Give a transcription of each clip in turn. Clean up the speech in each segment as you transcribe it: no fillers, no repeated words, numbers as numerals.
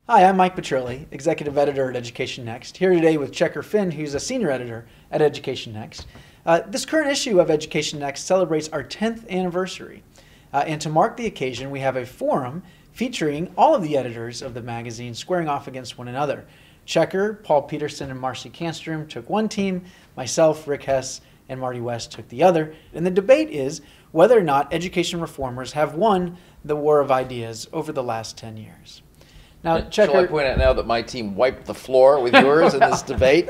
Hi, I'm Mike Petrilli, Executive Editor at Education Next, here today with Checker Finn, who's a Senior Editor at Education Next. This current issue of Education Next celebrates our 10th anniversary. And to mark the occasion, we have a forum featuring all of the editors of the magazine squaring off against one another. Checker, Paul Peterson, and Marcy Canstrom took one team, myself, Rick Hess, and Marty West took the other. And the debate is whether or not education reformers have won the war of ideas over the last 10 years. Now, Checker, shall I point out now that my team wiped the floor with yours in this debate?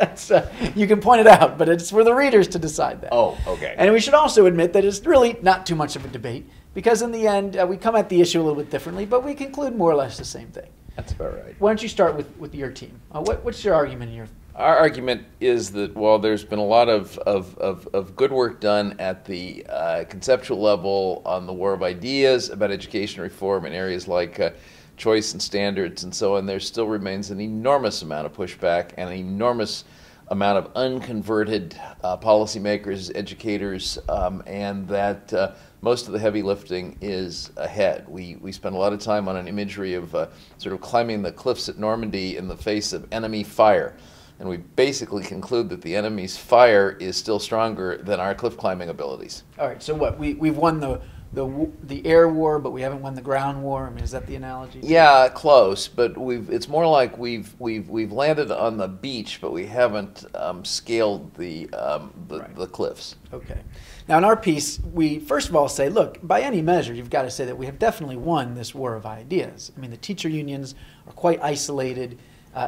You can point it out, but it's for the readers to decide that. Oh, okay. And we should also admit that it's really not too much of a debate, because in the end, we come at the issue a little bit differently, but we conclude more or less the same thing. That's about right. Why don't you start with your team? What's your argument in your... Our argument is that while there's been a lot of good work done at the conceptual level on the war of ideas about education reform in areas like choice and standards and so on, there still remains an enormous amount of pushback and an enormous amount of unconverted policymakers, educators, and that most of the heavy lifting is ahead. We spend a lot of time on an imagery of sort of climbing the cliffs at Normandy in the face of enemy fire. And we basically conclude that the enemy's fire is still stronger than our cliff climbing abilities. All right, so what, we've won the air war, but we haven't won the ground war? I mean, is that the analogy? Yeah, close, but it's more like we've landed on the beach, but we haven't scaled the cliffs. Okay. Now, in our piece, we first of all say, look, by any measure, you've got to say that we have definitely won this war of ideas. I mean, the teacher unions are quite isolated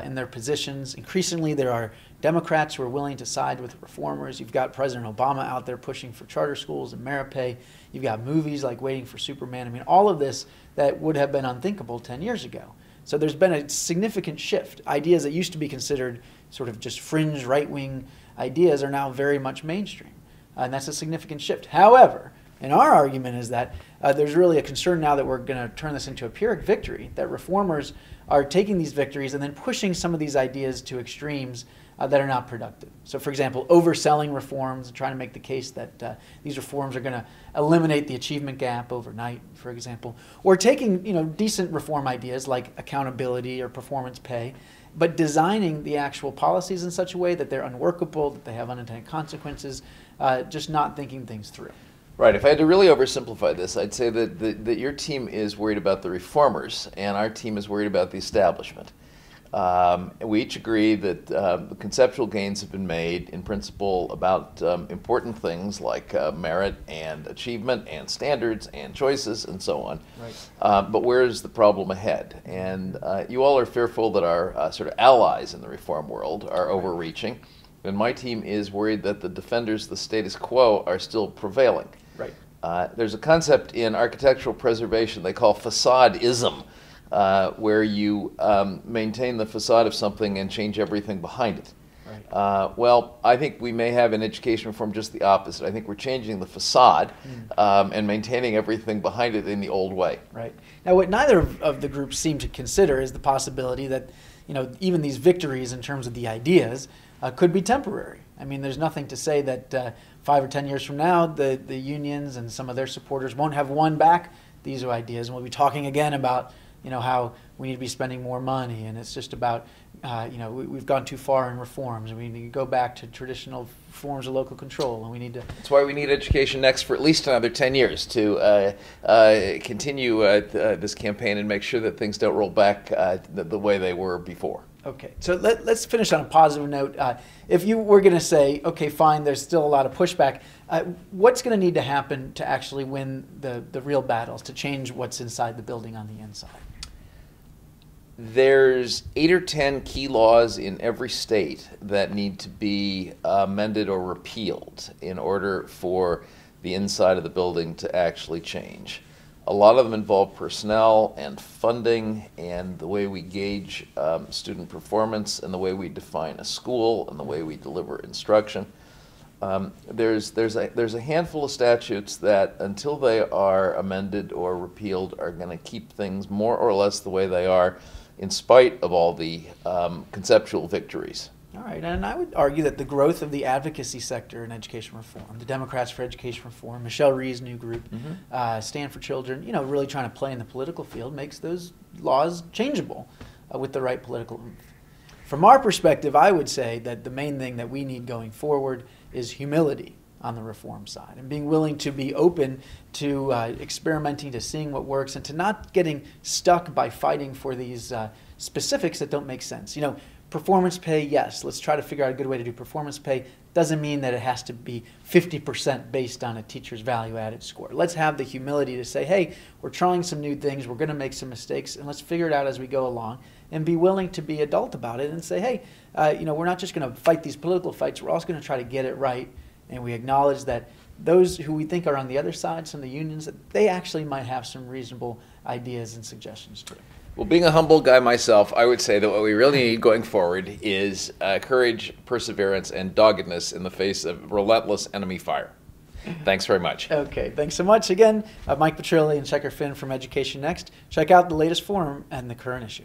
in their positions. Increasingly, there are Democrats who are willing to side with reformers. You've got President Obama out there pushing for charter schools and merit pay. You've got movies like Waiting for Superman. I mean, all of this that would have been unthinkable 10 years ago. So there's been a significant shift. Ideas that used to be considered sort of just fringe right-wing ideas are now very much mainstream. And that's a significant shift. However, and our argument is that there's really a concern now that we're going to turn this into a Pyrrhic victory, that reformers are taking these victories and then pushing some of these ideas to extremes that are not productive. So, for example, overselling reforms and trying to make the case that these reforms are going to eliminate the achievement gap overnight, for example, or taking decent reform ideas like accountability or performance pay, but designing the actual policies in such a way that they're unworkable, that they have unintended consequences, just not thinking things through. Right. If I had to really oversimplify this, I'd say that your team is worried about the reformers, and our team is worried about the establishment. We each agree that the conceptual gains have been made in principle about important things like merit and achievement and standards and choices and so on. Right. But where is the problem ahead? And you all are fearful that our sort of allies in the reform world are overreaching. And my team is worried that the defenders of the status quo are still prevailing. Right. There's a concept in architectural preservation they call facade-ism, where you maintain the facade of something and change everything behind it. Right. Well, I think we may have in education reform just the opposite. I think we're changing the facade and maintaining everything behind it in the old way. Right. Now, what neither of the groups seem to consider is the possibility that even these victories in terms of the ideas could be temporary. I mean, there's nothing to say that 5 or 10 years from now, the unions and some of their supporters won't have won back these ideas, and we'll be talking again about how we need to be spending more money, and it's just about we've gone too far in reforms, and we need to go back to traditional forms of local control, and we need to. That's why we need Education Next for at least another 10 years to continue this campaign and make sure that things don't roll back the way they were before. Okay, so let's finish on a positive note. If you were going to say, okay, fine, there's still a lot of pushback, what's going to need to happen to actually win the real battles, to change what's inside the building on the inside? There's 8 or 10 key laws in every state that need to be amended or repealed in order for the inside of the building to actually change. A lot of them involve personnel and funding and the way we gauge student performance and the way we define a school and the way we deliver instruction. There's a handful of statutes that, until they are amended or repealed, are going to keep things more or less the way they are, in spite of all the conceptual victories. All right, and I would argue that the growth of the advocacy sector in education reform, the Democrats for Education Reform, Michelle Rhee's new group, Stand for Children, really trying to play in the political field, makes those laws changeable. with the right political oomph. From our perspective, I would say that the main thing that we need going forward is humility on the reform side, and being willing to be open to experimenting, to seeing what works, and to not getting stuck by fighting for these specifics that don't make sense. You know, performance pay, yes, let's try to figure out a good way to do performance pay. Doesn't mean that it has to be 50% based on a teacher's value-added score. Let's have the humility to say, hey, we're trying some new things, we're going to make some mistakes, and let's figure it out as we go along, and be willing to be adult about it and say, hey, you know, we're not just going to fight these political fights, we're also going to try to get it right. And we acknowledge that those who we think are on the other side, some of the unions, that they actually might have some reasonable ideas and suggestions too. Well, being a humble guy myself, I would say that what we really need going forward is courage, perseverance, and doggedness in the face of relentless enemy fire. Thanks very much. Okay, thanks so much. Again, Mike Petrilli and Checker Finn from Education Next. Check out the latest forum and the current issue.